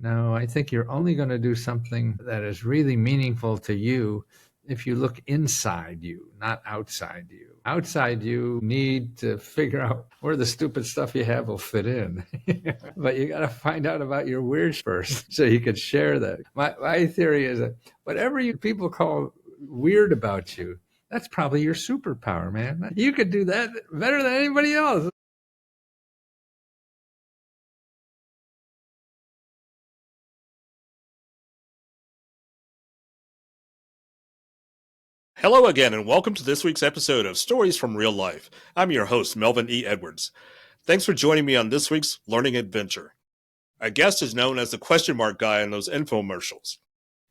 No, I think you're only going to do something that is really meaningful to you if you look inside you, not outside you. Outside you need to figure out where the stupid stuff you have will fit in. But you got to find out about your weird first so you could share that. My theory is that whatever you people call weird about you, that's probably your superpower, man. You could do that better than anybody else. Hello again, and welcome to this week's episode of Stories from Real Life. I'm your host, Melvin E. Edwards. Thanks for joining me on this week's learning adventure. Our guest is known as the question mark guy in those infomercials.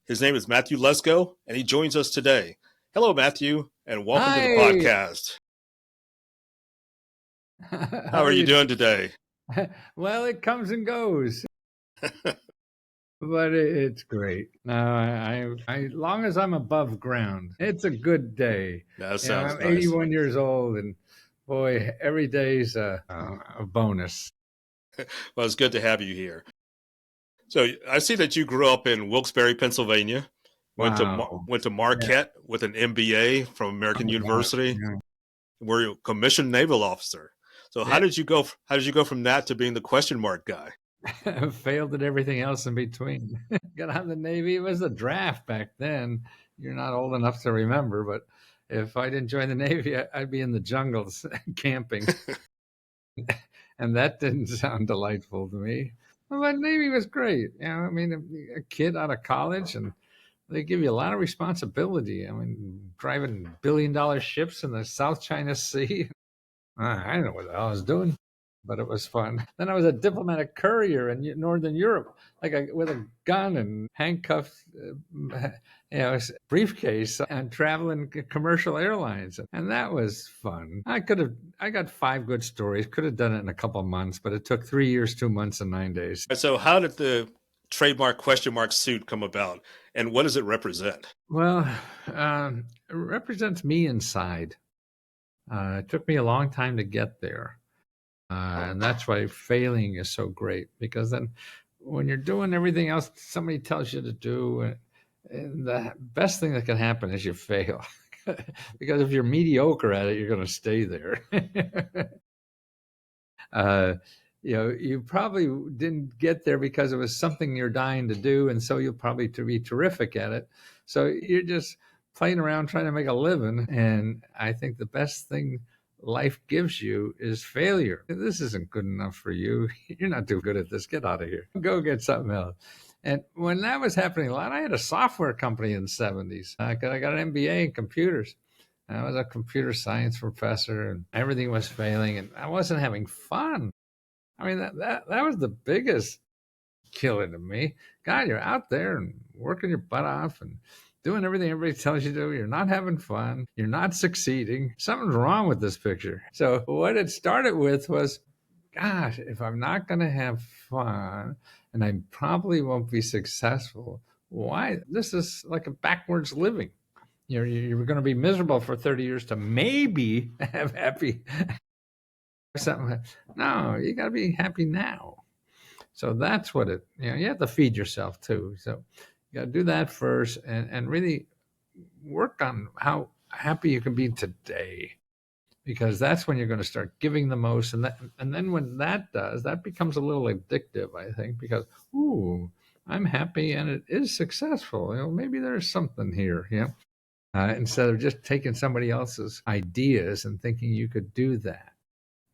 His name is Matthew Lesko, and he joins us today. Hello, Matthew, and welcome to the Hi. podcast. How are you doing today? Well, it comes and goes, but it's great. No, I long as I'm above ground, it's a good day. That sounds I'm nice. 81 years old, and boy, every day's a bonus. Well, it's good to have you here. So I see that you grew up in Wilkes-Barre, Pennsylvania. Wow. Went to Marquette with an MBA from American University. Yeah. Were you a commissioned naval officer? So how did you go? How did you go from that to being the question mark guy? Failed at everything else in between. Got out of the Navy. It was a draft back then. You're not old enough to remember, but if I didn't join the Navy, I'd be in the jungles camping. And that didn't sound delightful to me. But Navy was great. I mean, a kid out of college, and they give you a lot of responsibility. I mean, driving $1 billion ships in the South China Sea. I didn't know what the hell I was doing, but it was fun. Then I was a diplomatic courier in Northern Europe, with a gun and handcuffed, briefcase, and traveling commercial airlines, and that was fun. I got 5 good stories. Could have done it in a couple of months, but it took 3 years, 2 months, and 9 days. So how did the trademark question mark suit come about, and what does it represent? Well, it represents me inside. It took me a long time to get there. And that's why failing is so great, because then when you're doing everything else somebody tells you to do, and the best thing that can happen is you fail. Because if you're mediocre at it, you're going to stay there. You probably didn't get there because it was something you're dying to do, and so you'll probably be terrific at it. So you're just playing around trying to make a living. And I think the best thing life gives you is failure. This isn't good enough for you. You're not too good at this. Get out of here. Go get something else. And when that was happening a lot, I had a software company in the 70s. I got an MBA in computers. I was a computer science professor, and everything was failing, and I wasn't having fun. I mean, that was the biggest killer to me. God, you're out there and working your butt off and doing everything everybody tells you to do. You're not having fun. You're not succeeding. Something's wrong with this picture. So what it started with was, gosh, if I'm not going to have fun and I probably won't be successful, why? This is like a backwards living. You're going to be miserable for 30 years to maybe have happy something. No, you got to be happy now. So that's what you have to feed yourself too. So you got to do that first, and really work on how happy you can be today, because that's when you're going to start giving the most. And then when that becomes a little addictive, I think, because, ooh, I'm happy and it is successful. Maybe there's something here, instead of just taking somebody else's ideas and thinking you could do that.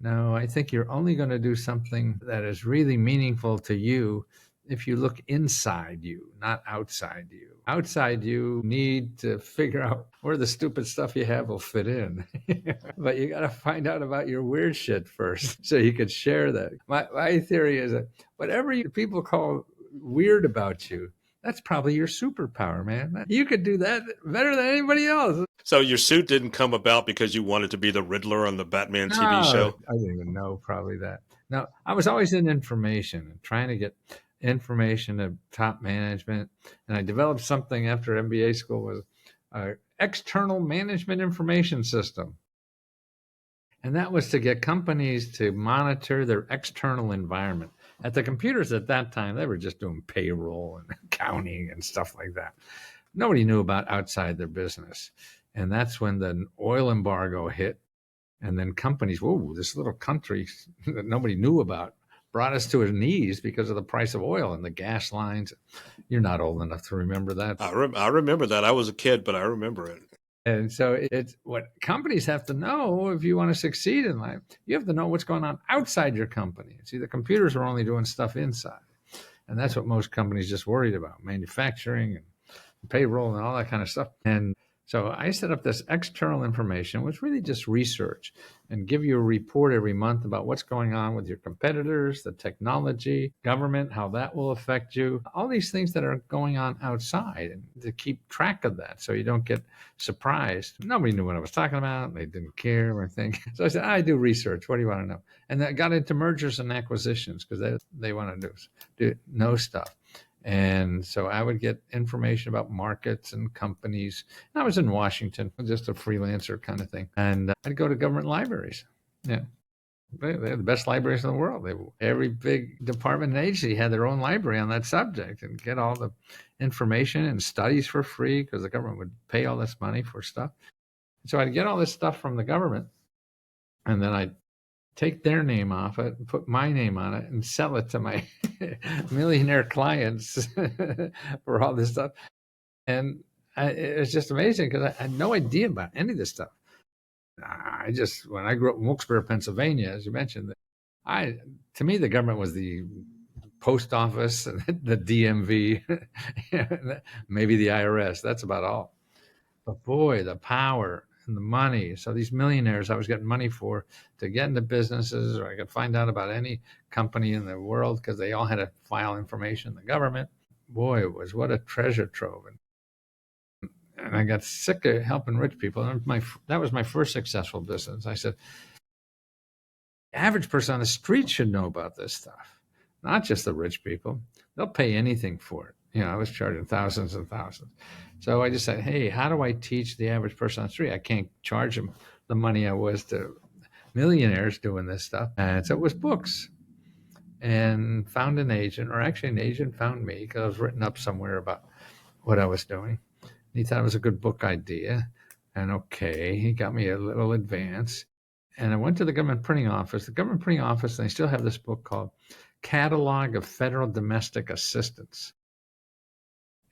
No, I think you're only going to do something that is really meaningful to you if you look inside you, not outside you. Outside you need to figure out where the stupid stuff you have will fit in. But you got to find out about your weird shit first so you could share that. My theory is that whatever people call weird about you, that's probably your superpower, man. You could do that better than anybody else. So your suit didn't come about because you wanted to be the Riddler on the Batman TV show? I didn't even know probably that. No, I was always in information and trying to get information to top management. And I developed something after MBA school, was an external management information system. And that was to get companies to monitor their external environment. At the computers at that time, they were just doing payroll and accounting and stuff like that. Nobody knew about outside their business. And that's when the oil embargo hit. And then companies, whoa, this little country that nobody knew about brought us to our knees because of the price of oil and the gas lines. You're not old enough to remember that. I remember that. I was a kid, but I remember it. And so it's what companies have to know if you want to succeed in life. You have to know what's going on outside your company. See, the computers are only doing stuff inside. And that's what most companies just worried about, manufacturing and payroll and all that kind of stuff. And so I set up this external information, which really just research, and give you a report every month about what's going on with your competitors, the technology, government, how that will affect you, all these things that are going on outside, and to keep track of that so you don't get surprised. Nobody knew what I was talking about. They didn't care or think. So I said, I do research. What do you want to know? And I got into mergers and acquisitions because they want to know stuff. And so I would get information about markets and companies. And I was in Washington, just a freelancer kind of thing. And I'd go to government libraries. Yeah. They're the best libraries in the world. Every big department and agency had their own library on that subject and get all the information and studies for free because the government would pay all this money for stuff. So I'd get all this stuff from the government, and then I'd take their name off it and put my name on it and sell it to my millionaire clients for all this stuff. And it was just amazing because I had no idea about any of this stuff. When I grew up in Wilkes-Barre, Pennsylvania, as you mentioned, to me, the government was the post office, the DMV, maybe the IRS. That's about all. But boy, the power and the money. So these millionaires I was getting money for to get into businesses, or I could find out about any company in the world because they all had to file information in the government. Boy, it was what a treasure trove. And I got sick of helping rich people. And that was my first successful business. I said, the average person on the street should know about this stuff, not just the rich people. They'll pay anything for it. I was charging thousands and thousands. So I just said, hey, how do I teach the average person on the street? I can't charge them the money I was to millionaires doing this stuff. And so it was books. And found an agent, or actually an agent found me because I was written up somewhere about what I was doing. He thought it was a good book idea. And okay, he got me a little advance. And I went to the government printing office. The government printing office, and they still have this book called Catalog of Federal Domestic Assistance.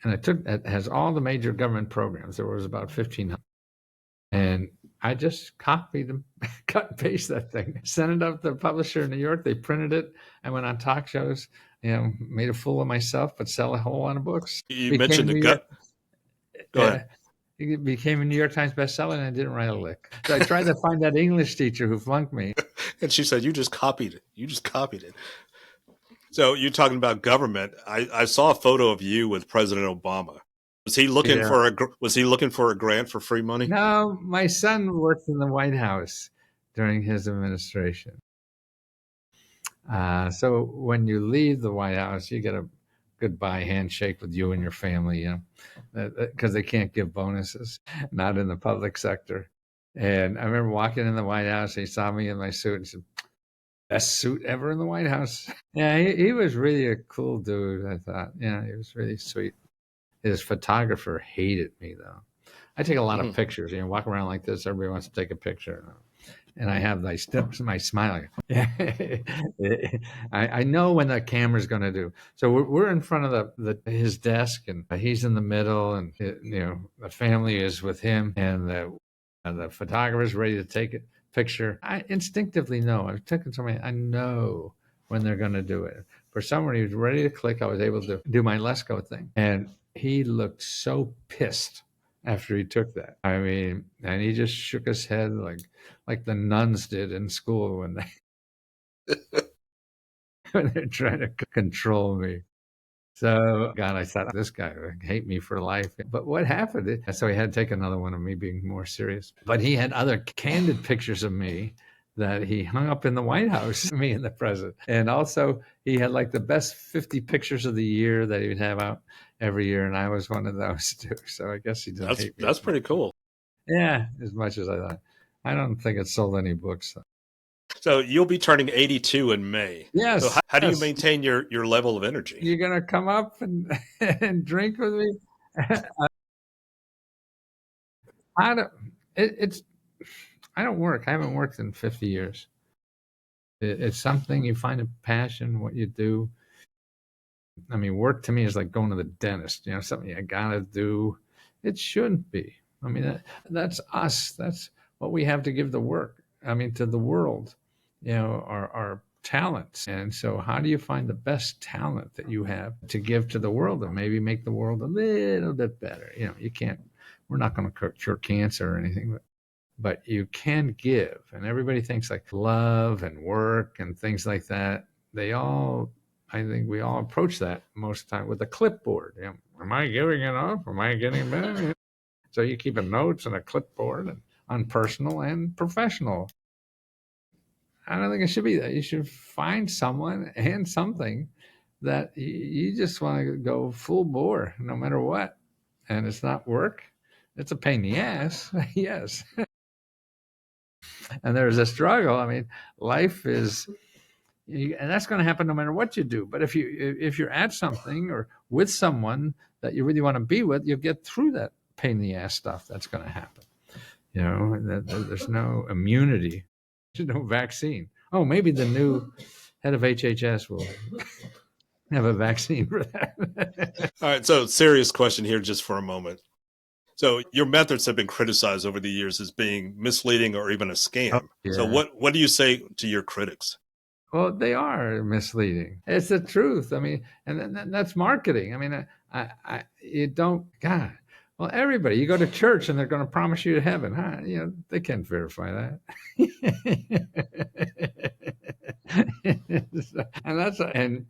And it has all the major government programs. There was about 1,500. And I just copied them, cut and paste that thing, sent it up to the publisher in New York. They printed it. I went on talk shows, made a fool of myself, but sell a whole lot of books. You mentioned the gut. Go ahead. It became a New York Times bestseller, and I didn't write a lick. So I tried to find that English teacher who flunked me. And she said, you just copied it. You just copied it. So you're talking about government. I saw a photo of you with President Obama. Was he looking for a grant for free money? No, my son worked in the White House during his administration. So when you leave the White House, you get a goodbye handshake with you and your family, because they can't give bonuses, not in the public sector. And I remember walking in the White House. He saw me in my suit and said, best suit ever in the White House. Yeah, he was really a cool dude, I thought. Yeah, he was really sweet. His photographer hated me, though. I take a lot of pictures. Walk around like this. Everybody wants to take a picture. And I have my smile. I know when the camera's going to do. So we're in front of his desk, and he's in the middle, and the family is with him, and the photographer's ready to take a picture. I instinctively know. I've taken so many. I know when they're going to do it. For someone who's ready to click, I was able to do my Lesko thing, and he looked so pissed after he took that. I mean, and he just shook his head like the nuns did in school when they're trying to control me. So, God, I thought this guy would hate me for life. But what happened? So he had to take another one of me being more serious. But he had other candid pictures of me that he hung up in the White House, me and the president. And also he had like the best 50 pictures of the year that he would have out every year. And I was one of those too. So I guess he didn't hate me. That's pretty cool. Yeah, as much as I thought. I don't think it sold any books, though. So you'll be turning 82 in May. So Yes, how do you yes. maintain your level of energy? You're gonna come up and and drink with me? I don't. It's. I don't work. I haven't worked in 50 years. It's something you find a passion, what you do. I mean, work to me is like going to the dentist, something you gotta do. It shouldn't be. I mean, that's us. That's what we have to give the work. I mean, to the world, our talents. And so, how do you find the best talent that you have to give to the world and maybe make the world a little bit better? You can't, we're not going to cure cancer or anything, but you can give. And everybody thinks like love and work and things like that. I think we all approach that most of the time with a clipboard. Am I giving enough? Am I getting better? So you keep a notes and a clipboard and on personal and professional. I don't think it should be that. You should find someone and something that you just want to go full bore no matter what. And it's not work. It's a pain in the ass. Yes. And there's a struggle. I mean, life is, and that's going to happen no matter what you do. But if you're at something or with someone that you really want to be with, you'll get through that pain in the ass stuff that's going to happen. There's no immunity, there's no vaccine. Oh, maybe the new head of HHS will have a vaccine for that. All right, so serious question here just for a moment. So your methods have been criticized over the years as being misleading or even a Oh, scam. So yeah. what do you say to your critics? Well, they are misleading. It's the truth. I mean, and that's marketing. I mean, you don't, God. Well, everybody, you go to church and they're going to promise you heaven, huh? They can't verify that. And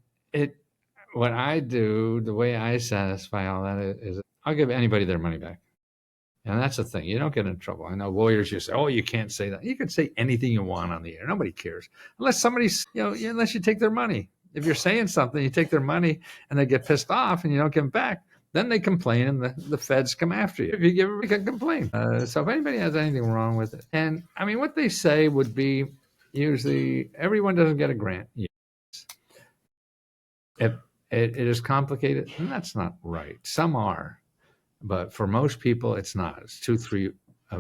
what I do, the way I satisfy all that is I'll give anybody their money back. And that's the thing. You don't get in trouble. I know lawyers, you say, oh, you can't say that. You can say anything you want on the air. Nobody cares. Unless unless you take their money. If you're saying something, you take their money and they get pissed off and you don't give them back, then they complain and the feds come after you. If you give them, you can complain. So if anybody has anything wrong with it, and I mean, what they say would be usually everyone doesn't get a grant. Yes. If it is complicated, and that's not right. Some are. But for most people, it's not. It's 2-3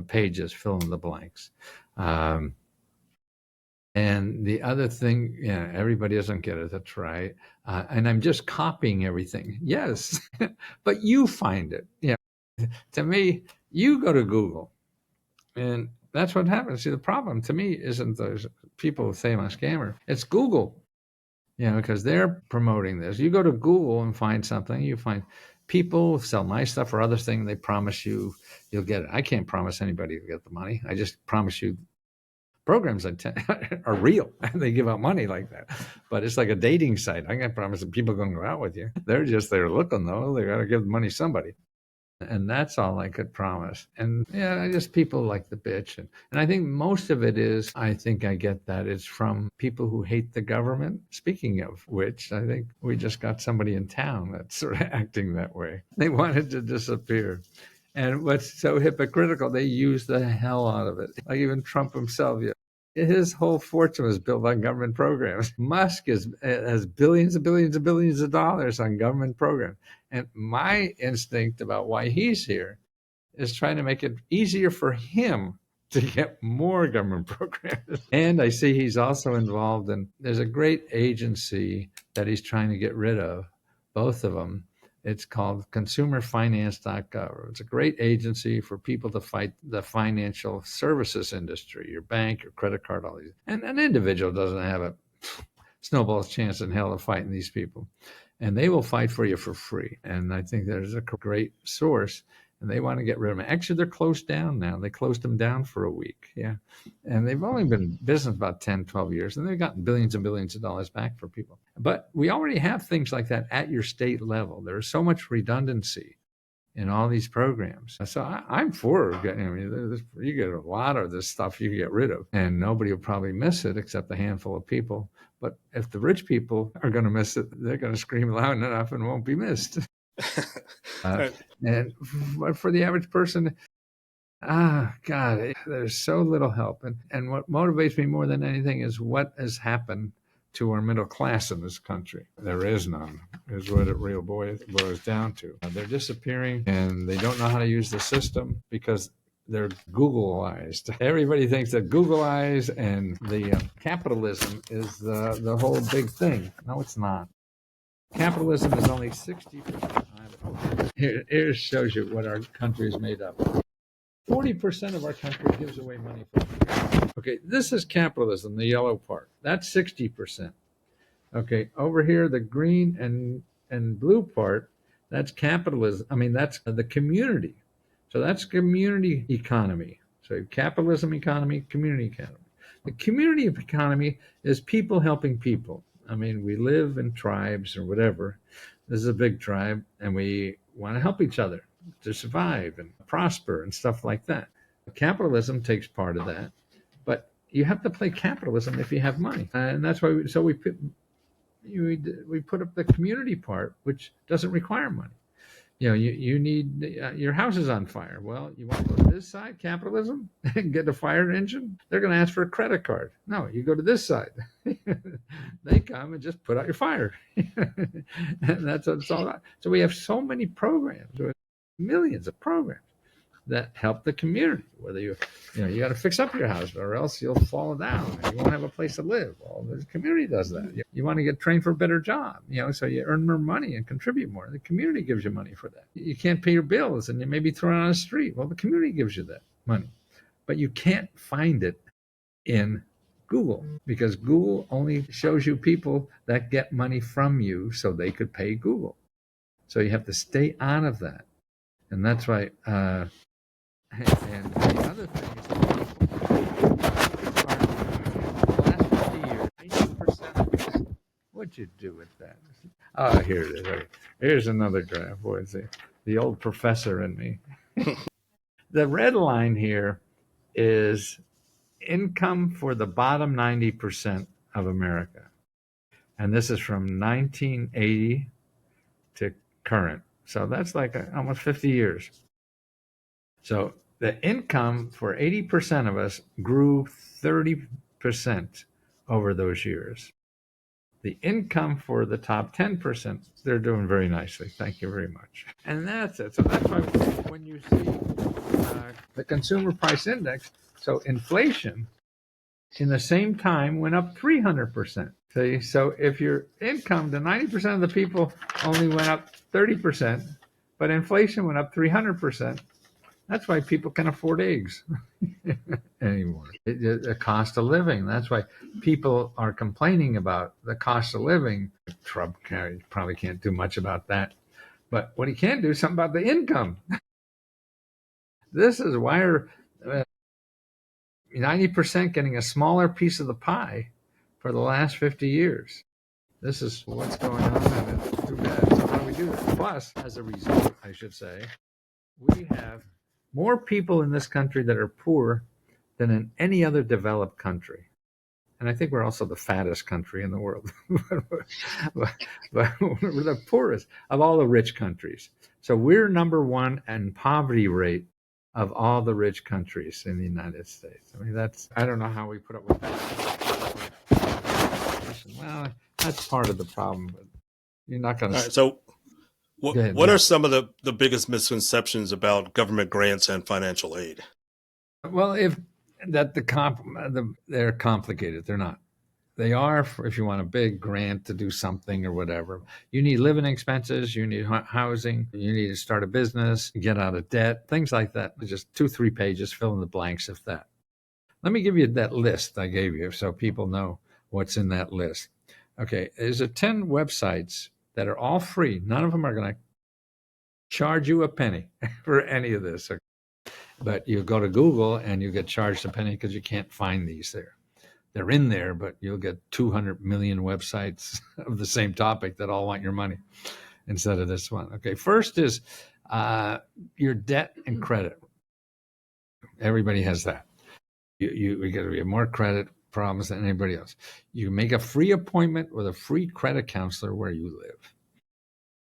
pages, fill in the blanks. And the other thing, everybody doesn't get it. That's right. And I'm just copying everything. Yes, but you find it. To me, you go to Google, and that's what happens. See, the problem to me isn't those people who say I'm a scammer. It's Google. Because they're promoting this. You go to Google and find something, you find people sell my stuff or other thing, they promise you'll get it. I can't promise anybody to get the money. I just promise you programs are real. They give out money like that. But it's like a dating site. I can't promise that people are going to go out with you. They're just there looking, though. They got to give the money to somebody. And that's all I could promise. And just people like the bitch. And I think most of it is, I think I get that it's from people who hate the government. Speaking of which, I think we just got somebody in town that's sort of acting that way. They wanted to disappear. And what's so hypocritical, they use the hell out of it. Like even Trump himself, his whole fortune was built on government programs. Musk has billions and billions and billions of dollars on government programs. And my instinct about why he's here is trying to make it easier for him to get more government programs. And I see he's also involved there's a great agency that he's trying to get rid of, both of them. It's called consumerfinance.gov. It's a great agency for people to fight the financial services industry, your bank, your credit card, all these. And an individual doesn't have a snowball's chance in hell of fighting these people. And they will fight for you for free. And I think there's a great source. And they want to get rid of them. Actually, they're closed down now. They closed them down for a week. Yeah. And they've only been in business about 10, 12 years. And they've gotten billions and billions of dollars back for people. But we already have things like that at your state level. There's so much redundancy in all these programs. So I'm for you get a lot of this stuff you get rid of. And nobody will probably miss it except a handful of people. But if the rich people are going to miss it, they're going to scream loud enough and won't be missed. And for the average person, God, there's so little help. And what motivates me more than anything is what has happened to our middle class in this country. There is none, is what it real boils down to. They're disappearing and they don't know how to use the system because they're Googleized. Everybody thinks that Googleize and the capitalism is the whole big thing. No, it's not. Capitalism is only 60%. Here shows you what our country is made up of. 40% of our country gives away money for free. Okay, this is capitalism, the yellow part. That's 60%. Okay, over here, the green and blue part, that's capitalism. I mean, that's the community. So that's community economy. So capitalism economy, community economy. The community economy is people helping people. I mean, we live in tribes or whatever. This is a big tribe, and we want to help each other to survive and prosper and stuff like that. Capitalism takes part of that, but you have to play capitalism if you have money, and that's why. We put up the community part, which doesn't require money. You need your house is on fire. Well, you want to go to this side, capitalism, and get a fire engine. They're going to ask for a credit card. No, you go to this side. They come and just put out your fire, and that's what it's all about. So we have so many programs, millions of programs that help the community. Whether you got to fix up your house or else you'll fall down and you won't have a place to live. Well, the community does that. You want to get trained for a better job, so you earn more money and contribute more. The community gives you money for that. You can't pay your bills and you may be thrown on the street. Well, the community gives you that money, but you can't find it in Google because Google only shows you people that get money from you so they could pay Google. So you have to stay on of that. And that's why and the other thing is the last 50 years, 90% of us, what'd you do with that? Oh, here it is. Okay. Here's another graph. Boy, it's the old professor in me. The red line here is income for the bottom 90% of America. And this is from 1980 to current. So that's like almost 50 years. So the income for 80% of us grew 30% over those years. The income for the top 10%, they're doing very nicely. Thank you very much. And that's it. So that's why when you see the consumer price index, so inflation in the same time went up 300%. See, so if your income to 90% of the people only went up 30%, but inflation went up 300%, that's why people can afford eggs anymore. The cost of living. That's why people are complaining about the cost of living. Trump probably can't do much about that. But what he can do is something about the income. This is why are 90% getting a smaller piece of the pie for the last 50 years. This is what's going on, and it's too bad. So how do we do this? Plus, as a result, I should say, we have more people in this country that are poor than in any other developed country. And I think we're also the fattest country in the world. but we're the poorest of all the rich countries. So we're number one in poverty rate of all the rich countries in the United States. I mean, I don't know how we put up with that. Well, that's part of the problem, but you're not going to. All right, so what are some of the biggest misconceptions about government grants and financial aid? Well, they're complicated. They're not. They are if you want a big grant to do something or whatever. You need living expenses, you need housing, you need to start a business, get out of debt, things like that. Just 2-3 pages, fill in the blanks if that. Let me give you that list I gave you so people know what's in that list. Okay, there's 10 websites that are all free. None of them are going to charge you a penny for any of this. But you go to Google and you get charged a penny because you can't find these there. They're in there, but you'll get 200 million websites of the same topic that all want your money instead of this one. Okay, first is your debt and credit. Everybody has that. You got to have more credit problems than anybody else. You make a free appointment with a free credit counselor where you live.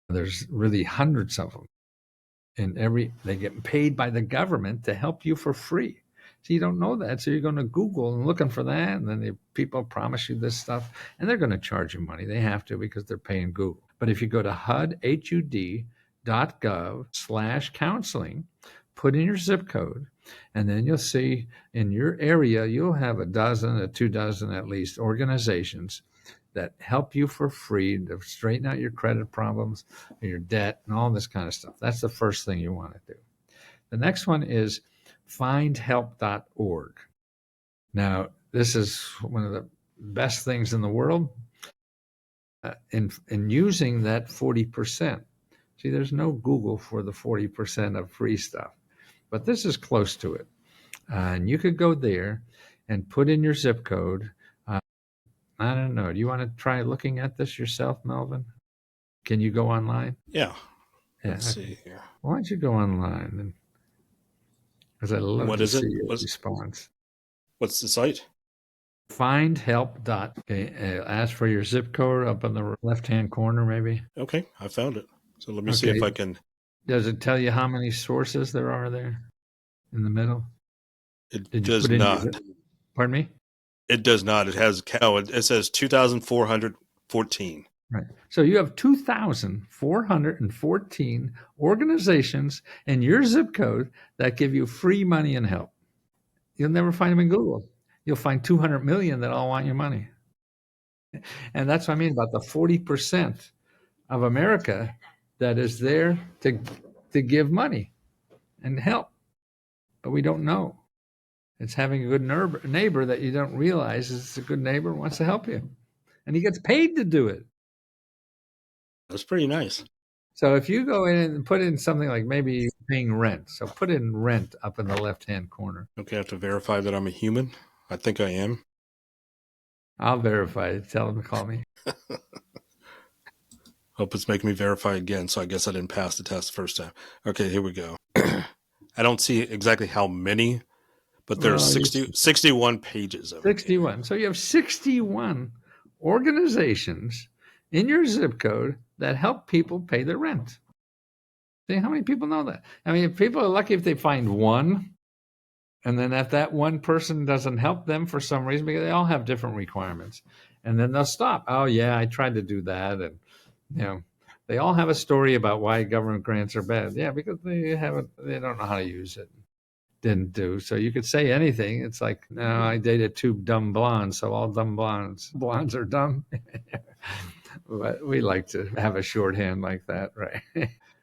There's really hundreds of them. And they get paid by the government to help you for free. So you don't know that. So you're going to Google and looking for that. And then people promise you this stuff and they're going to charge you money. They have to because they're paying Google. But if you go to hud.gov/counseling, put in your zip code, and then you'll see in your area, you'll have a dozen or 2 dozen at least organizations that help you for free to straighten out your credit problems, your debt, and all this kind of stuff. That's the first thing you want to do. The next one is findhelp.org. Now, this is one of the best things in the world in using that 40%. See, there's no Google for the 40% of free stuff, but this is close to it. And you could go there and put in your zip code. I don't know. Do you want to try looking at this yourself, Melvin? Can you go online? Yeah. Yeah. Let's see here. Why don't you go online? Because I'd love What to is it? see your response. What's the site? Findhelp. Okay, ask for your zip code up in the left-hand corner, maybe. Okay, I found it. So let me see if I can. Does it tell you how many sources there are there in the middle? It does not. Pardon me? It does not. It has it says 2,414. Right. So you have 2,414 organizations in your zip code that give you free money and help. You'll never find them in Google. You'll find 200 million that all want your money. And that's what I mean about the 40% of America that is there to give money and help. But we don't know. It's having a good neighbor that you don't realize is a good neighbor and wants to help you. And he gets paid to do it. That's pretty nice. So if you go in and put in something like maybe paying rent, so put in rent up in the left-hand corner. Okay, I have to verify that I'm a human. I think I am. I'll verify it. Tell them to call me. Hope it's making me verify again, so I guess I didn't pass the test the first time. Okay, here we go. I don't see exactly how many, but there's 61 pages of 61. So you have 61 organizations in your zip code that help people pay their rent. See, how many people know that? I mean, people are lucky if they find one, and then if that one person doesn't help them for some reason, because they all have different requirements, and then they'll stop. Oh, yeah, I tried to do that, and they all have a story about why government grants are bad. Yeah, because they don't know how to use it. Didn't do. So you could say anything. It's like, no, I dated 2 dumb blondes, so all dumb blondes are dumb. But we like to have a shorthand like that, right?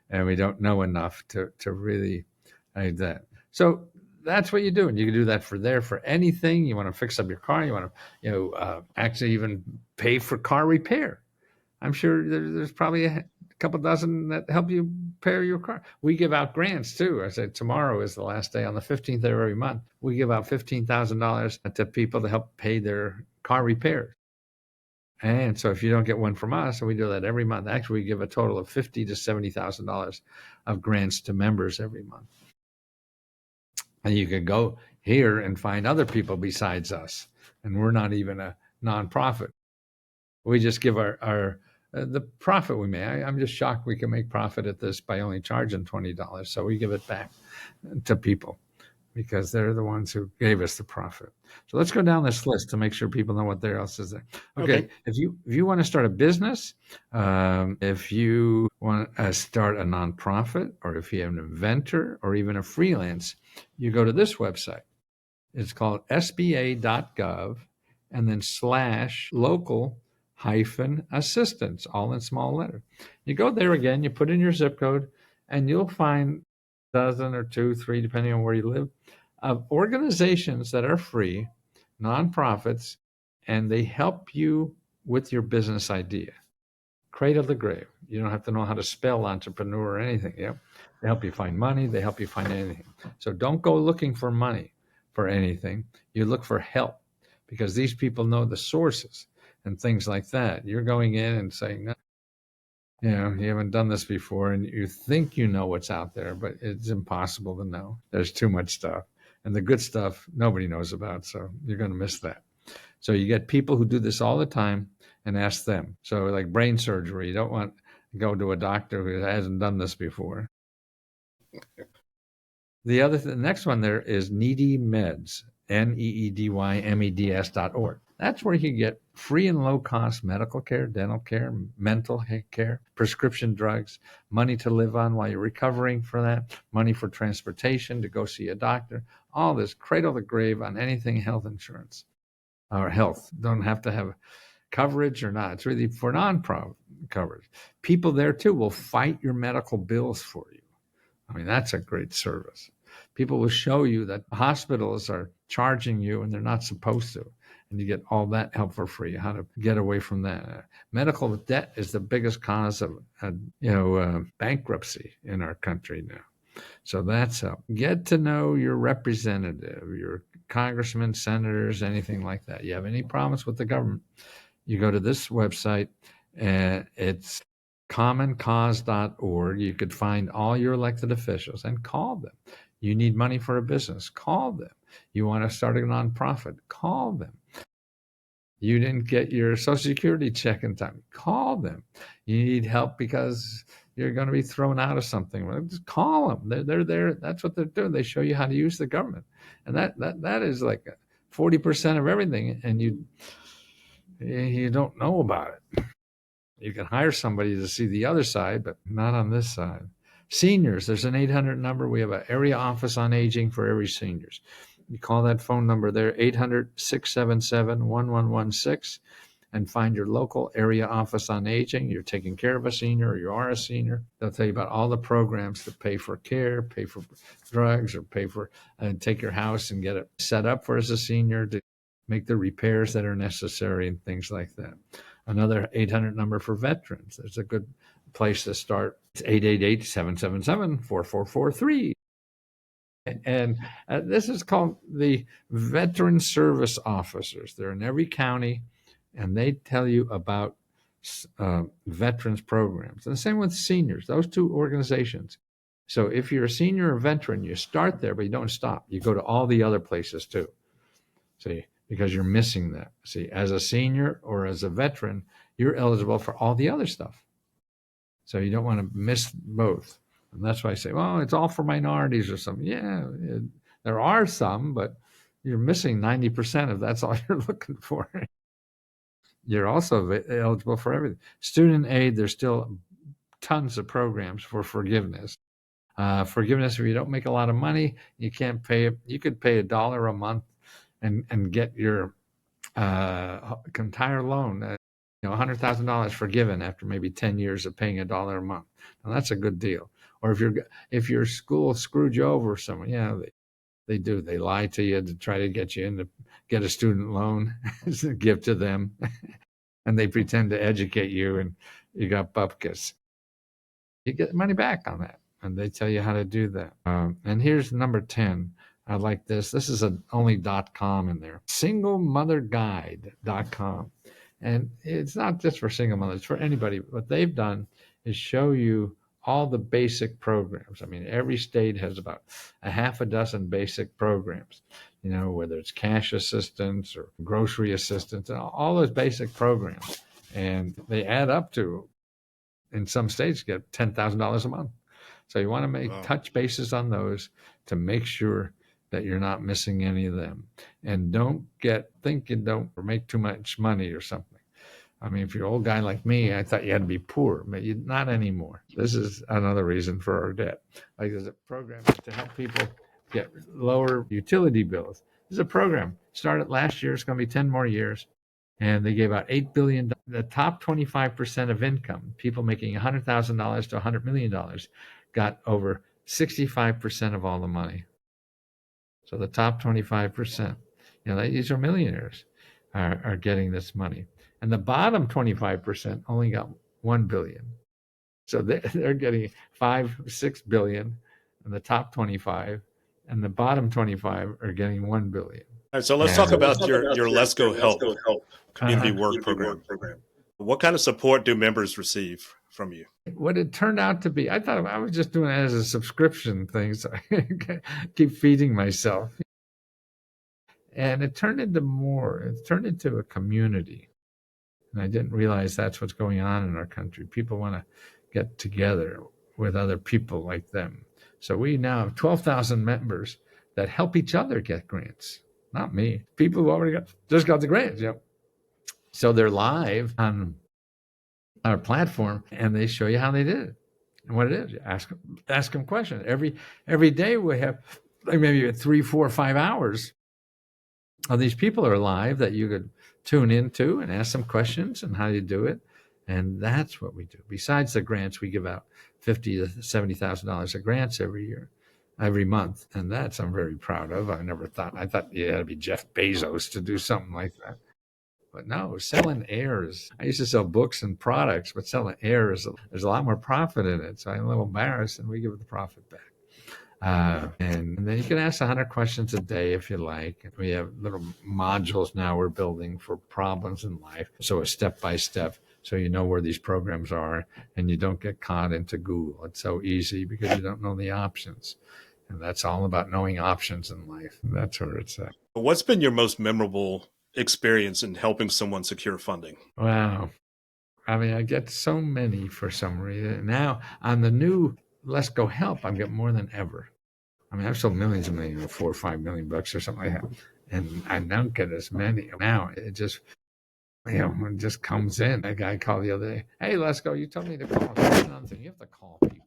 And we don't know enough to really hide that. So that's what you do. And you can do that for anything. You want to fix up your car. You want to, actually even pay for car repair. I'm sure there's probably a couple dozen that help you repair your car. We give out grants too. I said tomorrow is the last day on the 15th of every month. We give out $15,000 to people to help pay their car repairs. And so if you don't get one from us, and we do that every month, actually we give a total of $50,000 to $70,000 of grants to members every month. And you can go here and find other people besides us. And we're not even a nonprofit. We just give our the profit we make. I'm just shocked we can make profit at this by only charging $20. So we give it back to people because they're the ones who gave us the profit. So let's go down this list to make sure people know what else is there. Okay. If you want to start a business, if you want to start a nonprofit, or if you're an inventor or even a freelance, you go to this website. It's called sba.gov and then /local-assistance, all in small letter. You go there again, you put in your zip code, and you'll find a dozen or 2, 3, depending on where you live, of organizations that are free, nonprofits, and they help you with your business idea. Cradle to grave. You don't have to know how to spell entrepreneur or anything. Yeah, they help you find money. They help you find anything. So don't go looking for money for anything. You look for help, because these people know the sources and things like that. You're going in and saying, no, you haven't done this before, and you think you know what's out there, but it's impossible to know. There's too much stuff. And the good stuff nobody knows about, so you're going to miss that. So you get people who do this all the time and ask them. So like brain surgery, you don't want to go to a doctor who hasn't done this before. The next one there is Needy Meds, NEEDYMEDS.org. That's where you can get free and low cost medical care, dental care, mental care, prescription drugs, money to live on while you're recovering for that, money for transportation to go see a doctor, all this cradle to grave on anything health insurance or health. Don't have to have coverage or not. It's really for non-pro coverage. People there too will fight your medical bills for you. I mean, that's a great service. People will show you that hospitals are charging you and they're not supposed to. And you get all that help for free, how to get away from that. Medical debt is the biggest cause of, bankruptcy in our country now. So that's help. Get to know your representative, your congressmen, senators, anything like that. You have any problems with the government, you go to this website, and it's commoncause.org. You could find all your elected officials and call them. You need money for a business, call them. You want to start a nonprofit, call them. You didn't get your Social Security check in time, call them. You need help because you're going to be thrown out of something, well, just call them. They're there. That's what they're doing. They show you how to use the government. And that is like 40% of everything. And you don't know about it. You can hire somebody to see the other side, but not on this side. Seniors, there's an 800 number. We have an area office on aging for every seniors. You call that phone number there, 800-677-1116, and find your local area office on aging. You're taking care of a senior or you are a senior. They'll tell you about all the programs to pay for care, pay for drugs, or pay for, and take your house and get it set up for as a senior to make the repairs that are necessary and things like that. Another 800 number for veterans. There's a good place to start. It's 888-777-4443. And this is called the Veteran Service Officers. They're in every county, and they tell you about veterans programs. And the same with seniors, those two organizations. So if you're a senior or veteran, you start there, but you don't stop. You go to all the other places too. See, because you're missing that. See, as a senior or as a veteran, you're eligible for all the other stuff. So you don't want to miss both. And that's why I say, well, it's all for minorities or something. Yeah, there are some, but you're missing 90% if that's all you're looking for. You're also eligible for everything. Student aid, there's still tons of programs for forgiveness. Forgiveness, if you don't make a lot of money, you can't pay it. You could pay $1 a month and get your entire loan, $100,000 forgiven after maybe 10 years of paying $1 a month. Now that's a good deal. Or if your school screwed you over or something, they do. They lie to you to try to get you in to get a student loan, give to them, and they pretend to educate you, and you got bupkis. You get money back on that, and they tell you how to do that. And here's number 10. I like this. This is only .com in there. Singlemotherguide.com. And it's not just for single mothers, it's for anybody. What they've done is show you all the basic programs. I mean, every state has about a half a dozen basic programs, whether it's cash assistance or grocery assistance, and all those basic programs. And they add up to, in some states, get $10,000 a month. So you want to touch bases on those to make sure that you're not missing any of them. And don't think you don't make too much money or something. I mean, if you're an old guy like me, I thought you had to be poor, but not anymore. This is another reason for our debt. Like there's a program to help people get lower utility bills. There's a program started last year. It's going to be 10 more years. And they gave out $8 billion. The top 25% of income, people making $100,000 to $100 million, got over 65% of all the money. So the top 25%, these are millionaires, are getting this money. And the bottom 25% only got $1 billion. So they're getting $5-6 billion in the top 25, and the bottom 25 are getting $1 billion. All right, so let's talk about your Lesko Help community work program. What kind of support do members receive from you? What it turned out to be, I thought I was just doing it as a subscription thing, so I keep feeding myself. And it turned into more. It turned into a community. And I didn't realize that's what's going on in our country. People want to get together with other people like them. So we now have 12,000 members that help each other get grants, not me. People who already just got the grants. So they're live on our platform, and they show you how they did it and what it is. You ask them questions every day. We have like maybe 3, 4, 5 hours of these people are live that you could tune into and ask them questions and how you do it. And that's what we do. Besides the grants, we give out $50,000 to $70,000 of grants every month, and that's I'm very proud of. I thought you had to be Jeff Bezos to do something like that. But no, selling airs. I used to sell books and products, but selling airs, there's a lot more profit in it. So I'm a little embarrassed, and we give the profit back. And then you can ask 100 questions a day if you like. We have little modules now we're building for problems in life. So a step by step, so you know where these programs are and you don't get caught into Google. It's so easy because you don't know the options. And that's all about knowing options in life. That's where it's at. What's been your most memorable experience in helping someone secure funding? Wow. I mean, I get so many for some reason. Now on the new Lesko Help, I'm getting more than ever. I mean, I've sold millions and millions, $4 or $5 million or something like that. And I don't get as many. Now it just, it just comes in. A guy called the other day, hey, Lesko, you told me to call. That's another thing. You have to call people.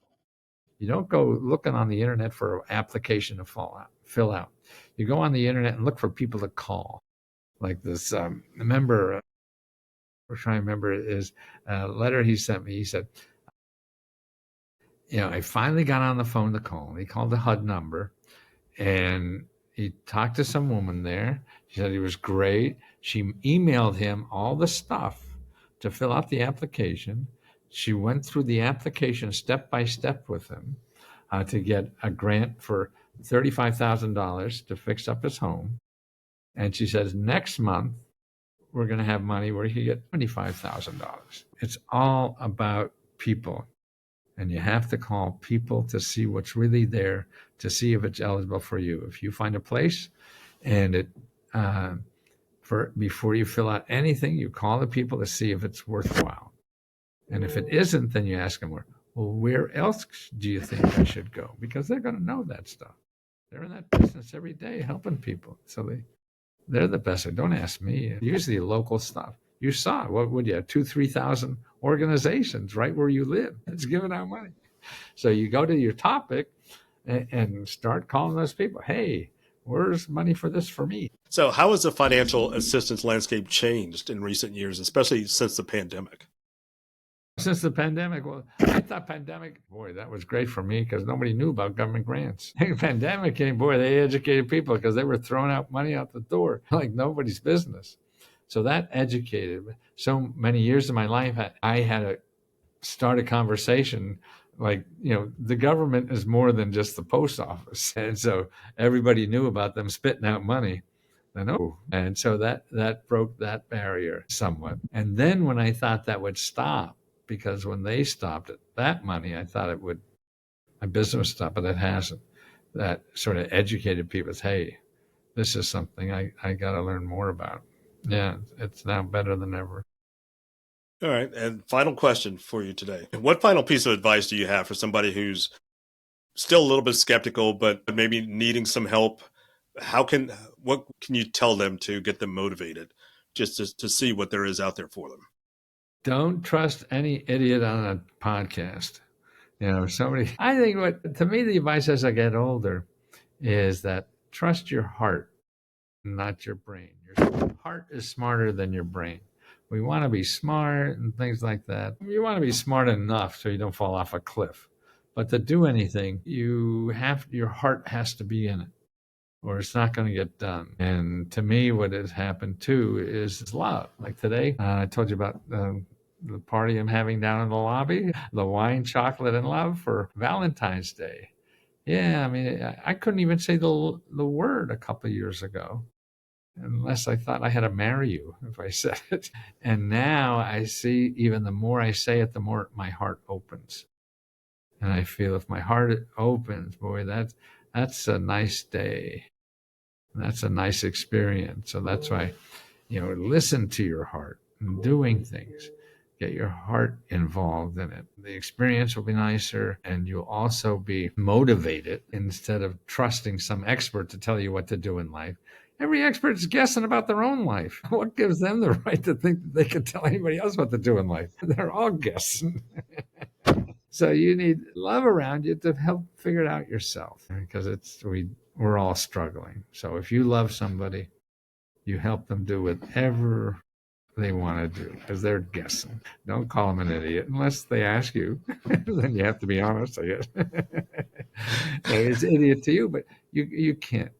You don't go looking on the internet for an application to fill out. You go on the internet and look for people to call. Like this member, we're trying to remember is a letter he sent me. He said, I finally got on the phone to call. He called the HUD number and he talked to some woman there. She said he was great. She emailed him all the stuff to fill out the application. She went through the application step by step with him to get a grant for $35,000 to fix up his home. And she says, next month, we're going to have money where he can get $25,000. It's all about people. And you have to call people to see what's really there, to see if it's eligible for you. If you find a place and before you fill out anything, you call the people to see if it's worthwhile. And if it isn't, then you ask them, well, where else do you think I should go? Because they're going to know that stuff. They're in that business every day helping people. So they're the best. Don't ask me. Usually local stuff. You saw it. What would you have? 2,000 to 3,000 organizations right where you live. It's giving out money. So you go to your topic and start calling those people. Hey, where's money for this for me? So how has the financial assistance landscape changed in recent years, especially since the pandemic? Since the pandemic, well, I thought boy, that was great for me because nobody knew about government grants. The pandemic came, boy, they educated people because they were throwing out money out the door like nobody's business. So that educated me. So many years of my life, I had to start a conversation like, the government is more than just the post office. And so everybody knew about them spitting out money. And so that broke that barrier somewhat. And then when I thought that would stop, because when they stopped it, that money, I thought my business would stop, but it hasn't. That sort of educated people, hey, this is something I got to learn more about. Yeah, it's now better than ever. All right. And final question for you today. What final piece of advice do you have for somebody who's still a little bit skeptical, but maybe needing some help? What can you tell them to get them motivated just to see what there is out there for them? Don't trust any idiot on a podcast. I think to me, the advice as I get older is that trust your heart, not your brain. Your heart is smarter than your brain. We want to be smart and things like that. You want to be smart enough so you don't fall off a cliff. But to do anything, your heart has to be in it, or it's not going to get done. And to me, what has happened too is love. Like today, I told you about the party I'm having down in the lobby, the wine, chocolate, and love for Valentine's Day. Yeah, I mean, I couldn't even say the word a couple of years ago, unless I thought I had to marry you if I said it. And now I see, even the more I say it, the more my heart opens. And I feel if my heart opens, boy, that's a nice day. That's a nice experience. So that's why, listen to your heart and doing things. Get your heart involved in it. The experience will be nicer, and you'll also be motivated instead of trusting some expert to tell you what to do in life. Every expert's guessing about their own life. What gives them the right to think that they can tell anybody else what to do in life? They're all guessing. So you need love around you to help figure it out yourself, because we're all struggling. So if you love somebody, you help them do whatever they want to do because they're guessing. Don't call them an idiot unless they ask you. Then you have to be honest, I guess. It's idiot to you, but you can't.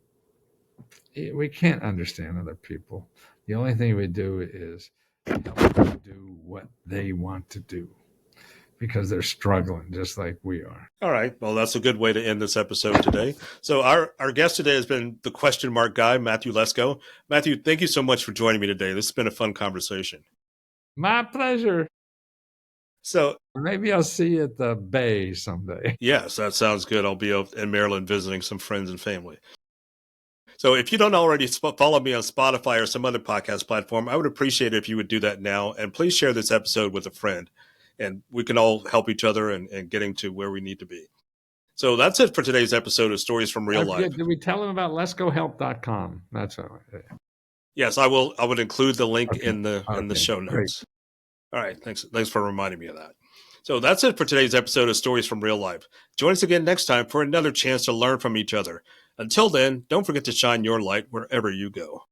We can't understand other people. The only thing we do is help them do what they want to do because they're struggling just like we are. All right. Well, that's a good way to end this episode today. So our guest today has been the question mark guy, Matthew Lesko. Matthew, thank you so much for joining me today. This has been a fun conversation. My pleasure. So maybe I'll see you at the Bay someday. Yes, that sounds good. I'll be in Maryland visiting some friends and family. So if you don't already follow me on Spotify or some other podcast platform, I would appreciate it if you would do that now. And please share this episode with a friend. And we can all help each other in getting to where we need to be. So that's it for today's episode of Stories from Real Life. Did we tell them about leskohelp.com? That's what. Yes, I will. I would include the link in the show notes. Great. All right. Thanks for reminding me of that. So that's it for today's episode of Stories from Real Life. Join us again next time for another chance to learn from each other. Until then, don't forget to shine your light wherever you go.